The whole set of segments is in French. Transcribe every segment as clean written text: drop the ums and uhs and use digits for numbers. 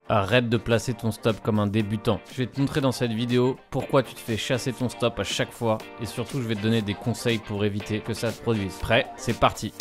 Arrête de placer ton stop comme un débutant. Je vais te montrer dans cette vidéo pourquoi tu te fais chasser ton stop à chaque fois et surtout je vais te donner des conseils pour éviter que ça te produise. Prêt? C'est parti!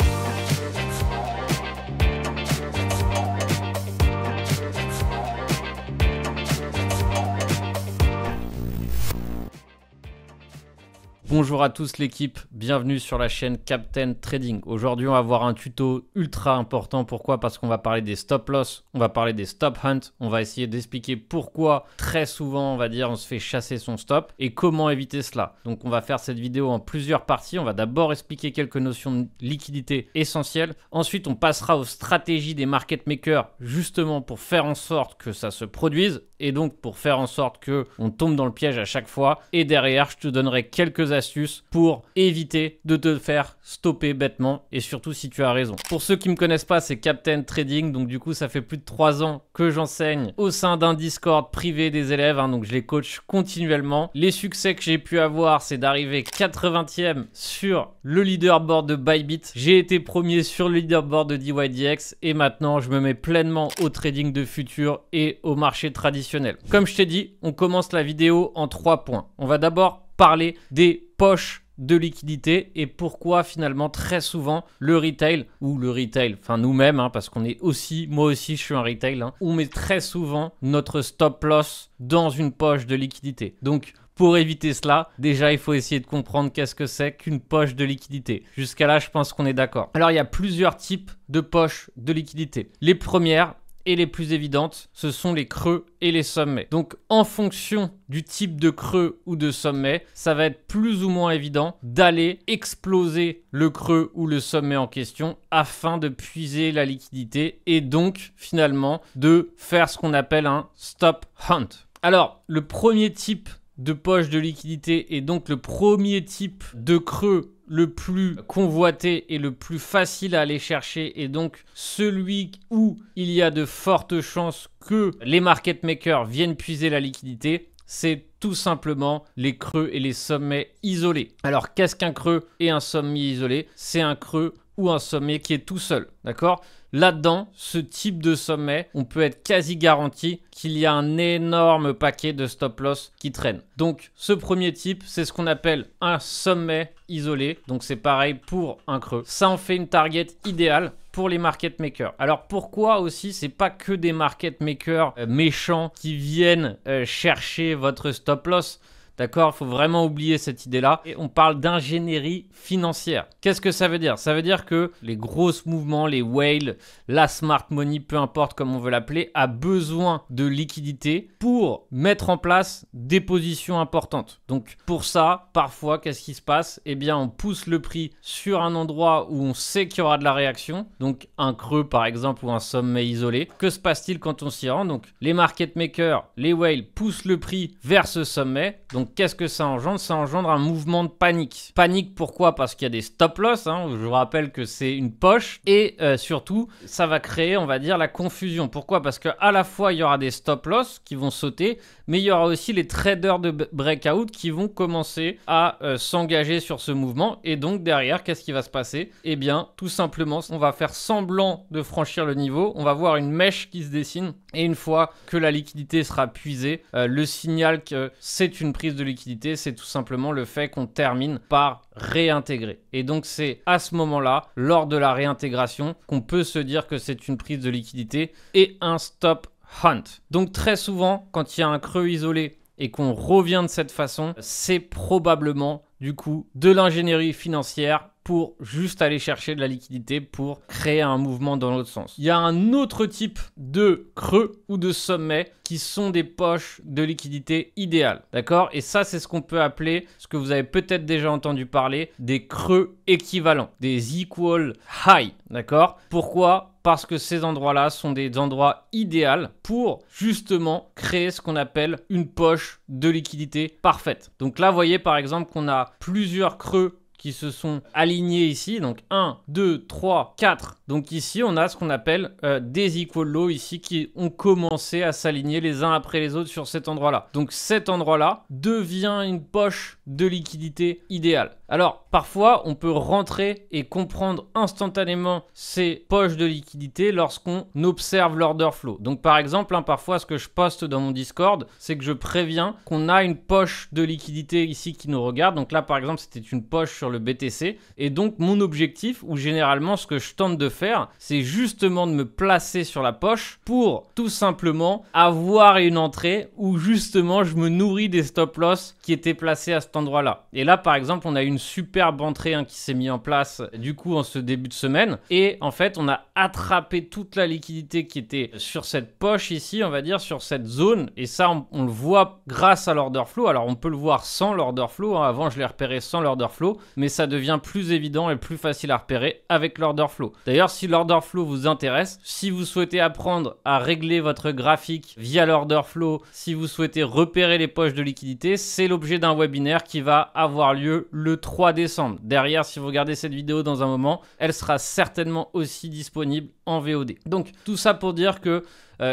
Bonjour à tous l'équipe, bienvenue sur la chaîne Captain Trading. Aujourd'hui on va voir un tuto ultra important. Pourquoi? Parce qu'on va parler des stop loss, on va parler des stop hunt, on va essayer d'expliquer pourquoi très souvent on va dire on se fait chasser son stop et comment éviter cela. Donc on va faire cette vidéo en plusieurs parties. On va d'abord expliquer quelques notions de liquidité essentielles. Ensuite on passera aux stratégies des market makers justement pour faire en sorte que ça se produise et donc pour faire en sorte que on tombe dans le piège à chaque fois. Et derrière je te donnerai quelques astuces pour éviter de te faire stopper bêtement et surtout si tu as raison. Pour ceux qui ne me connaissent pas, c'est Captain Trading, donc du coup ça fait plus de 3 ans que j'enseigne au sein d'un Discord privé des élèves, donc je les coach continuellement. Les succès que j'ai pu avoir, c'est d'arriver 80e sur le leaderboard de Bybit. J'ai été premier sur le leaderboard de DYDX et maintenant je me mets pleinement au trading de futur et au marché traditionnel. Comme je t'ai dit, on commence la vidéo en 3 points. On va d'abord parler des poches de liquidité et pourquoi finalement très souvent le retail ou le retail, enfin nous-mêmes parce qu'on est aussi, moi aussi je suis un retail, on met très souvent notre stop loss dans une poche de liquidité. Donc pour éviter cela, déjà il faut essayer de comprendre qu'est-ce que c'est qu'une poche de liquidité. Jusqu'à là je pense qu'on est d'accord. Alors il y a plusieurs types de poches de liquidité. Les premières et les plus évidentes, ce sont les creux et les sommets. Donc, en fonction du type de creux ou de sommet, ça va être plus ou moins évident d'aller exploser le creux ou le sommet en question afin de puiser la liquidité et donc, finalement, de faire ce qu'on appelle un stop hunt. Alors, le premier type de poche de liquidité et donc le premier type de creux le plus convoité et le plus facile à aller chercher et donc celui où il y a de fortes chances que les market makers viennent puiser la liquidité, c'est tout simplement les creux et les sommets isolés. Alors qu'est-ce qu'un creux et un sommet isolé? C'est un creux ou un sommet qui est tout seul, d'accord? Là-dedans, ce type de sommet, on peut être quasi garanti qu'il y a un énorme paquet de stop loss qui traîne. Donc, ce premier type, c'est ce qu'on appelle un sommet isolé. Donc, c'est pareil pour un creux. Ça en fait une target idéale pour les market makers. Alors, pourquoi aussi, c'est pas que des market makers méchants qui viennent chercher votre stop loss. D'accord, il faut vraiment oublier cette idée-là. Et on parle d'ingénierie financière. Qu'est-ce que ça veut dire? Ça veut dire que les gros mouvements, les whales, la smart money, peu importe comment on veut l'appeler, a besoin de liquidité pour mettre en place des positions importantes. Donc pour ça, parfois, qu'est-ce qui se passe? Eh bien, on pousse le prix sur un endroit où on sait qu'il y aura de la réaction. Donc un creux par exemple ou un sommet isolé. Que se passe-t-il quand on s'y rend? Donc les market makers, les whales poussent le prix vers ce sommet. Donc qu'est-ce que ça engendre? Ça engendre un mouvement de panique. Panique pourquoi? Parce qu'il y a des stop loss, je vous rappelle que c'est une poche et surtout ça va créer on va dire la confusion. Pourquoi? Parce qu'à la fois il y aura des stop loss qui vont sauter mais il y aura aussi les traders de breakout qui vont commencer à s'engager sur ce mouvement et donc derrière qu'est-ce qui va se passer? Eh bien tout simplement on va faire semblant de franchir le niveau, on va voir une mèche qui se dessine et une fois que la liquidité sera puisée, le signal que c'est une prise de liquidité, c'est tout simplement le fait qu'on termine par réintégrer. Et donc c'est à ce moment-là, lors de la réintégration, qu'on peut se dire que c'est une prise de liquidité et un stop hunt. Donc très souvent, quand il y a un creux isolé et qu'on revient de cette façon, c'est probablement du coup de l'ingénierie financière pour juste aller chercher de la liquidité pour créer un mouvement dans l'autre sens. Il y a un autre type de creux ou de sommet qui sont des poches de liquidité idéales, d'accord? Et ça, c'est ce qu'on peut appeler, ce que vous avez peut-être déjà entendu parler, des creux équivalents, des equal high, d'accord? Pourquoi? Parce que ces endroits-là sont des endroits idéaux pour justement créer ce qu'on appelle une poche de liquidité parfaite. Donc là, vous voyez par exemple qu'on a plusieurs creux qui se sont alignés ici. Donc 1, 2, 3, 4. Donc ici, on a ce qu'on appelle des equal lows ici qui ont commencé à s'aligner les uns après les autres sur cet endroit-là. Donc cet endroit-là devient une poche de liquidité idéale. Alors, parfois, on peut rentrer et comprendre instantanément ces poches de liquidité lorsqu'on observe l'order flow. Donc, par exemple, parfois, ce que je poste dans mon Discord, c'est que je préviens qu'on a une poche de liquidité ici qui nous regarde. Donc là, par exemple, c'était une poche sur le BTC. Et donc, mon objectif, ou généralement, ce que je tente de faire, c'est justement de me placer sur la poche pour tout simplement avoir une entrée où justement, je me nourris des stop loss qui étaient placés à cet endroit-là. Et là, par exemple, on a une superbe entrée qui s'est mise en place du coup en ce début de semaine. Et en fait, on a attrapé toute la liquidité qui était sur cette poche ici, on va dire, sur cette zone. Et ça, on le voit grâce à l'order flow. Alors, on peut le voir sans l'order flow. Avant, je l'ai repéré sans l'order flow. Mais ça devient plus évident et plus facile à repérer avec l'order flow. D'ailleurs, si l'order flow vous intéresse, si vous souhaitez apprendre à régler votre graphique via l'order flow, si vous souhaitez repérer les poches de liquidité, c'est l'objet d'un webinaire qui va avoir lieu le 3 décembre. Derrière, si vous regardez cette vidéo dans un moment, elle sera certainement aussi disponible en VOD. Donc, tout ça pour dire que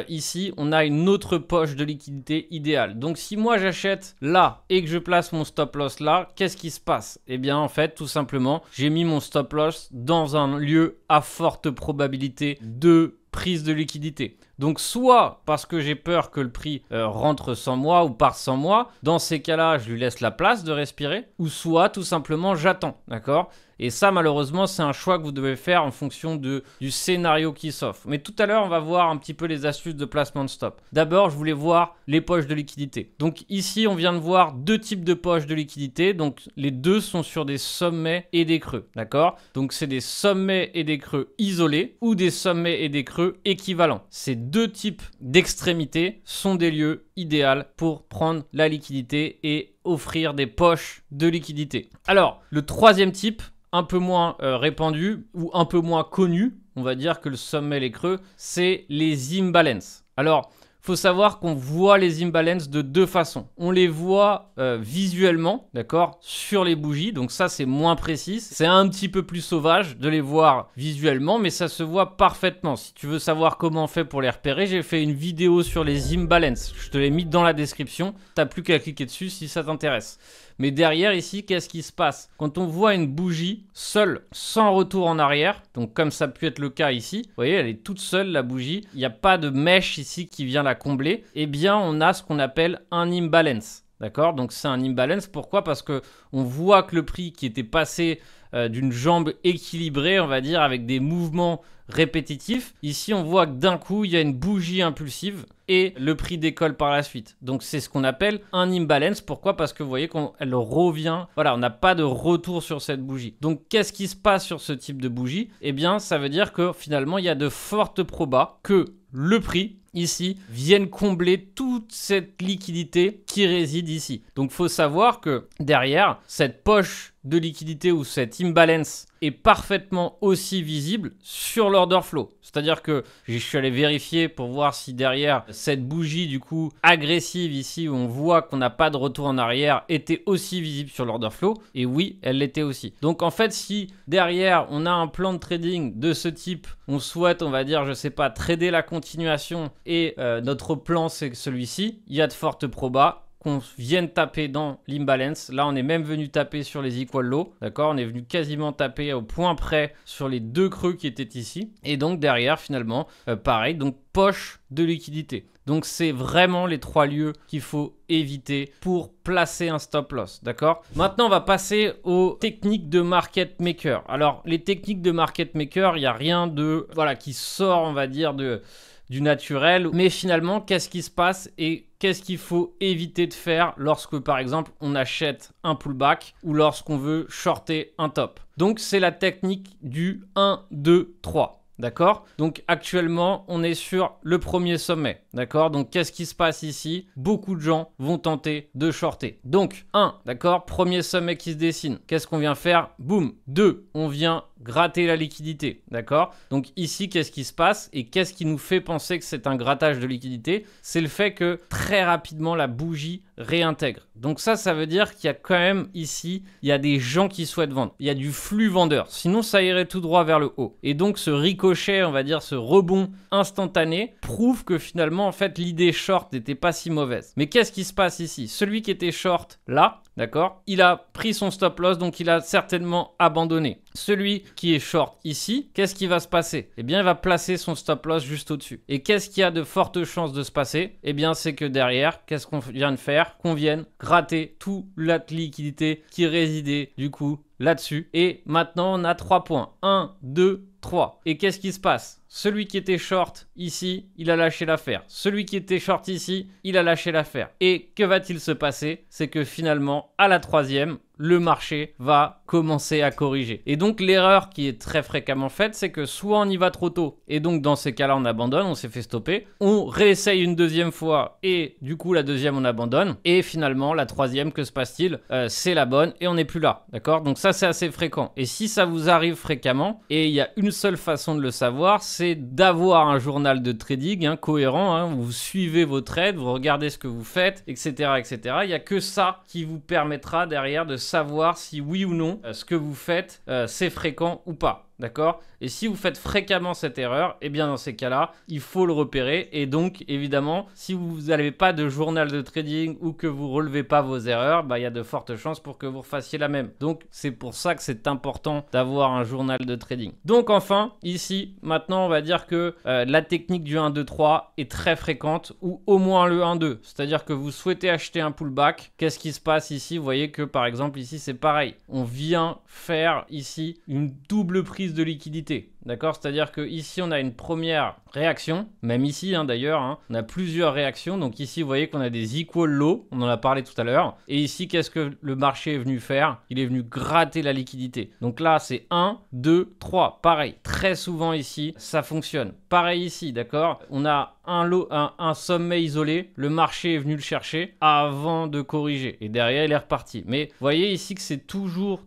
ici, on a une autre poche de liquidité idéale. Donc, si moi j'achète là et que je place mon stop loss là, qu'est-ce qui se passe? Eh bien, en fait, tout simplement, j'ai mis mon stop loss dans un lieu à forte probabilité de prise de liquidité. Donc, soit parce que j'ai peur que le prix rentre sans moi ou part sans moi, dans ces cas-là, je lui laisse la place de respirer, ou soit tout simplement j'attends, d'accord? Et ça, malheureusement, c'est un choix que vous devez faire en fonction du scénario qui s'offre. Mais tout à l'heure, on va voir un petit peu les astuces de placement de stop. D'abord, je voulais voir les poches de liquidité. Donc ici, on vient de voir deux types de poches de liquidité. Donc les deux sont sur des sommets et des creux, d'accord? Donc c'est des sommets et des creux isolés ou des sommets et des creux équivalents. Ces deux types d'extrémités sont des lieux idéaux pour prendre la liquidité et offrir des poches de liquidité. Alors, le troisième type, un peu moins répandu ou un peu moins connu, on va dire que le sommet et les creux, c'est les imbalances. Alors, il faut savoir qu'on voit les imbalances de deux façons. On les voit visuellement, d'accord, sur les bougies. Donc ça, c'est moins précis. C'est un petit peu plus sauvage de les voir visuellement, mais ça se voit parfaitement. Si tu veux savoir comment on fait pour les repérer, j'ai fait une vidéo sur les imbalances. Je te l'ai mis dans la description. Tu n'as plus qu'à cliquer dessus si ça t'intéresse. Mais derrière ici, qu'est-ce qui se passe? Quand on voit une bougie seule, sans retour en arrière, donc comme ça peut être le cas ici, vous voyez, elle est toute seule la bougie, il n'y a pas de mèche ici qui vient la combler, eh bien on a ce qu'on appelle un imbalance. D'accord? Donc c'est un imbalance. Pourquoi? Parce que on voit que le prix qui était passé d'une jambe équilibrée, on va dire, avec des mouvements répétitifs, ici on voit que d'un coup il y a une bougie impulsive et le prix décolle par la suite. Donc c'est ce qu'on appelle un imbalance. Pourquoi? Parce que vous voyez qu'elle revient, voilà, on n'a pas de retour sur cette bougie. Donc qu'est-ce qui se passe sur ce type de bougie? Eh bien ça veut dire que finalement il y a de fortes probas que le prix ici vienne combler toute cette liquidité qui réside ici. Donc il faut savoir que derrière cette poche de liquidité ou cette imbalance est parfaitement aussi visible sur l'order flow. C'est-à-dire que je suis allé vérifier pour voir si derrière cette bougie du coup agressive ici où on voit qu'on n'a pas de retour en arrière était aussi visible sur l'order flow. Et oui, elle l'était aussi. Donc en fait, si derrière on a un plan de trading de ce type, on souhaite, on va dire, je sais pas, trader la continuation et notre plan c'est celui-ci, il y a de fortes probas qu'on vienne taper dans l'imbalance. Là, on est même venu taper sur les equal low, d'accord? On est venu quasiment taper au point près sur les deux creux qui étaient ici. Et donc, derrière, finalement, pareil, donc poche de liquidité. Donc, c'est vraiment les trois lieux qu'il faut éviter pour placer un stop loss, d'accord? Maintenant, on va passer aux techniques de market maker. Alors, les techniques de market maker, il n'y a rien de, voilà, qui sort, on va dire, du naturel. Mais finalement, qu'est-ce qui se passe et qu'est-ce qu'il faut éviter de faire lorsque, par exemple, on achète un pullback ou lorsqu'on veut shorter un top? Donc, c'est la technique du 1, 2, 3. D'accord? Donc actuellement, on est sur le premier sommet. D'accord? Donc qu'est-ce qui se passe ici? Beaucoup de gens vont tenter de shorter. Donc 1, d'accord? Premier sommet qui se dessine. Qu'est-ce qu'on vient faire? Boum. 2, on vient gratter la liquidité. D'accord? Donc ici, qu'est-ce qui se passe? Et qu'est-ce qui nous fait penser que c'est un grattage de liquidité? C'est le fait que très rapidement, la bougie réintègre. Donc ça veut dire qu'il y a quand même ici, il y a des gens qui souhaitent vendre. Il y a du flux vendeur. Sinon, ça irait tout droit vers le haut. Et donc, ce ricochet, on va dire, ce rebond instantané, prouve que finalement, en fait, l'idée short n'était pas si mauvaise. Mais qu'est-ce qui se passe ici? Celui qui était short là, d'accord? Il a pris son stop loss, donc il a certainement abandonné. Celui qui est short ici, qu'est-ce qui va se passer? Eh bien, il va placer son stop loss juste au-dessus. Et qu'est-ce qui a de fortes chances de se passer? Eh bien, c'est que derrière, qu'est-ce qu'on vient de faire? Qu'on vienne gratter toute la liquidité qui résidait du coup là-dessus. Et maintenant, on a 3 points. 1, 2, 3. Et qu'est-ce qui se passe? Celui qui était short ici, il a lâché l'affaire. Celui qui était short ici, il a lâché l'affaire. Et que va-t-il se passer? C'est que finalement, à la troisième, le marché va commencer à corriger. Et donc l'erreur qui est très fréquemment faite, c'est que soit on y va trop tôt, et donc dans ces cas-là on abandonne, on s'est fait stopper, on réessaye une deuxième fois, et du coup la deuxième on abandonne, et finalement la troisième, que se passe-t-il? C'est la bonne, et on n'est plus là, d'accord? Donc ça c'est assez fréquent. Et si ça vous arrive fréquemment, et il y a une seule façon de le savoir, c'est d'avoir un journal de trading cohérent, où vous suivez vos trades, vous regardez ce que vous faites, etc. etc. Il n'y a que ça qui vous permettra derrière de savoir si oui ou non ce que vous faites c'est fréquent ou pas. D'accord? Et si vous faites fréquemment cette erreur, eh bien dans ces cas-là, il faut le repérer. Et donc, évidemment, si vous n'avez pas de journal de trading ou que vous ne relevez pas vos erreurs, il y a de fortes chances pour que vous refassiez la même. Donc, c'est pour ça que c'est important d'avoir un journal de trading. Donc, enfin, ici, maintenant, on va dire que la technique du 1, 2, 3 est très fréquente, ou au moins le 1, 2. C'est-à-dire que vous souhaitez acheter un pullback. Qu'est-ce qui se passe ici? Vous voyez que, par exemple, ici, c'est pareil. On vient faire ici une double prise de liquidité, d'accord? C'est-à-dire que ici on a une première réaction, même ici d'ailleurs, on a plusieurs réactions. Donc ici vous voyez qu'on a des equal low, on en a parlé tout à l'heure. Et ici qu'est-ce que le marché est venu faire? Il est venu gratter la liquidité. Donc là c'est 1, 2, 3, pareil. Très souvent ici ça fonctionne. Pareil ici, d'accord? On a un sommet isolé, le marché est venu le chercher avant de corriger et derrière il est reparti. Mais vous voyez ici que c'est toujours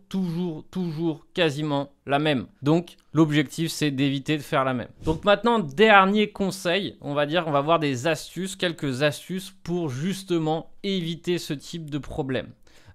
quasiment la même. Donc l'objectif c'est d'éviter de faire la même. Donc maintenant, dernier conseil, on va voir des astuces, quelques astuces pour justement éviter ce type de problème.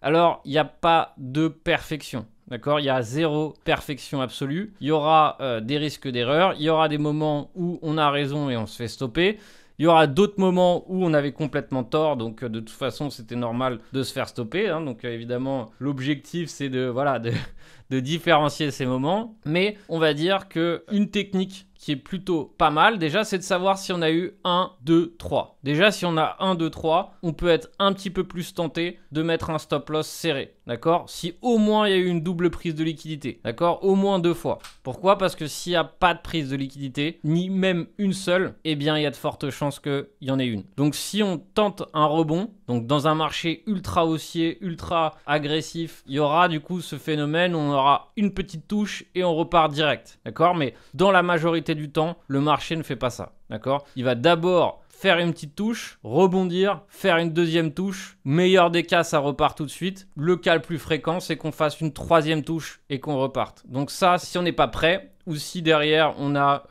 Alors il n'y a pas de perfection. D'accord, il y a zéro perfection absolue. Il y aura des risques d'erreur. Il y aura des moments où on a raison et on se fait stopper. Il y aura d'autres moments où on avait complètement tort. Donc, de toute façon, c'était normal de se faire stopper. Donc, évidemment, l'objectif, c'est de différencier ces moments. Mais on va dire qu'une technique qui est plutôt pas mal, déjà, c'est de savoir si on a eu 1, 2, 3. Déjà, si on a 1, 2, 3, on peut être un petit peu plus tenté de mettre un stop loss serré, d'accord? Si au moins il y a eu une double prise de liquidité, d'accord? Au moins 2 fois. Pourquoi? Parce que s'il n'y a pas de prise de liquidité, ni même une seule, eh bien, il y a de fortes chances qu'il y en ait une. Donc, si on tente un rebond, donc dans un marché ultra haussier, ultra agressif, il y aura du coup ce phénomène où on aura une petite touche et on repart direct, d'accord? Mais dans la majorité du temps, le marché ne fait pas ça, d'accord? Il va d'abord faire une petite touche, rebondir, faire une deuxième touche. Meilleur des cas, ça repart tout de suite. Le cas le plus fréquent, c'est qu'on fasse une troisième touche et qu'on reparte. Donc ça, si on n'est pas prêt, ou si derrière on a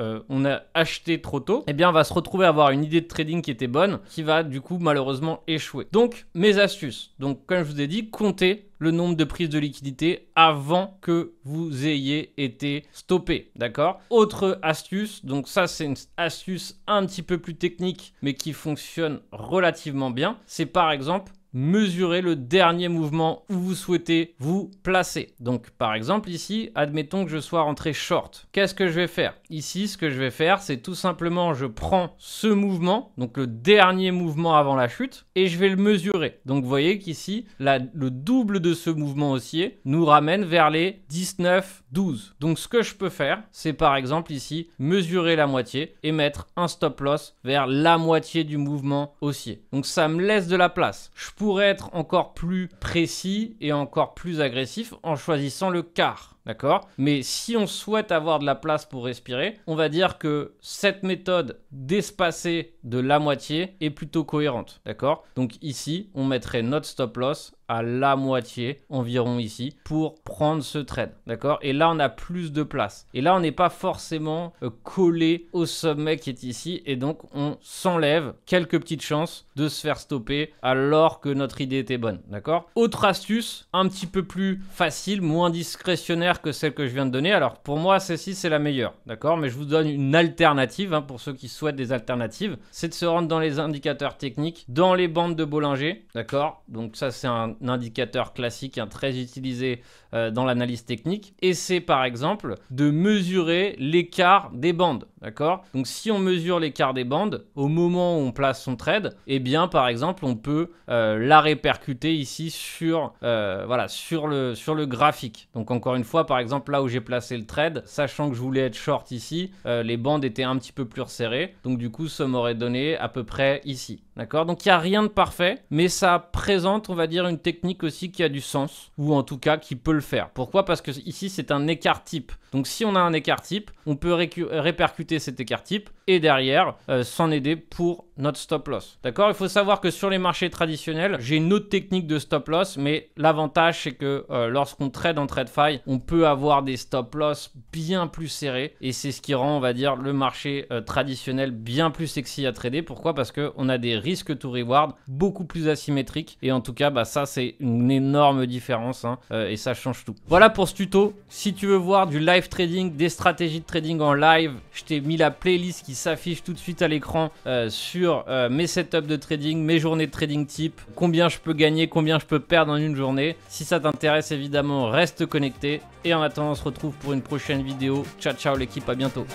acheté trop tôt, eh bien on va se retrouver à avoir une idée de trading qui était bonne, qui va du coup malheureusement échouer. Donc mes astuces, donc comme je vous ai dit, comptez le nombre de prises de liquidité avant que vous ayez été stoppé, d'accord? Autre astuce, donc ça c'est une astuce un petit peu plus technique mais qui fonctionne relativement bien, c'est par exemple mesurer le dernier mouvement où vous souhaitez vous placer. Donc par exemple ici, admettons que je sois rentré short. Qu'est-ce que je vais faire? Ici, ce que je vais faire, c'est tout simplement je prends ce mouvement, donc le dernier mouvement avant la chute, et je vais le mesurer. Donc vous voyez qu'ici, le double de ce mouvement haussier nous ramène vers les 19, 12. Donc ce que je peux faire, c'est par exemple ici, mesurer la moitié et mettre un stop loss vers la moitié du mouvement haussier. Donc ça me laisse de la place. Je pourrais être encore plus précis et encore plus agressif en choisissant le quart. D'accord? Mais si on souhaite avoir de la place pour respirer, on va dire que cette méthode d'espacer de la moitié est plutôt cohérente. D'accord? Donc ici, on mettrait notre stop loss à la moitié environ ici pour prendre ce trade. D'accord? Et là, on a plus de place. Et là, on n'est pas forcément collé au sommet qui est ici. Et donc, on s'enlève quelques petites chances de se faire stopper alors que notre idée était bonne. D'accord? Autre astuce, un petit peu plus facile, moins discrétionnaire révolutionnaire que celle que je viens de donner. Alors pour moi, celle-ci c'est la meilleure, d'accord? Mais je vous donne une alternative, hein, pour ceux qui souhaitent des alternatives. C'est de se rendre dans les indicateurs techniques, dans les bandes de Bollinger, d'accord? Donc ça c'est un indicateur classique, hein, très utilisé dans l'analyse technique. Et c'est par exemple de mesurer l'écart des bandes, d'accord? Donc si on mesure l'écart des bandes au moment où on place son trade, eh bien par exemple on peut la répercuter ici sur, voilà, sur le graphique. Donc encore une fois, par exemple là où j'ai placé le trade, sachant que je voulais être short ici, les bandes étaient un petit peu plus resserrées, donc du coup ça m'aurait donné à peu près ici, d'accord? Donc il n'y a rien de parfait, mais ça présente, on va dire, une technique aussi qui a du sens, ou en tout cas qui peut le faire. Pourquoi? Parce que ici c'est un écart type. Donc si on a un écart type, on peut répercuter cet écart type et derrière s'en aider pour notre stop loss. D'accord? Il faut savoir que sur les marchés traditionnels, j'ai une autre technique de stop loss, mais l'avantage c'est que lorsqu'on trade en TradeFi, on peut avoir des stop loss bien plus serrés et c'est ce qui rend, on va dire, le marché traditionnel bien plus sexy à trader. Pourquoi? Parce qu'on a des risques to reward beaucoup plus asymétriques et en tout cas, bah, ça c'est une énorme différence, hein, et ça change tout. Voilà pour ce tuto. Si tu veux voir du live trading, des stratégies de trading en live, je t'ai mis la playlist qui s'affiche tout de suite à l'écran sur mes setups de trading, mes journées de trading type, combien je peux gagner, combien je peux perdre en une journée. Si ça t'intéresse, évidemment, reste connecté. Et en attendant, on se retrouve pour une prochaine vidéo. Ciao, ciao l'équipe, à bientôt.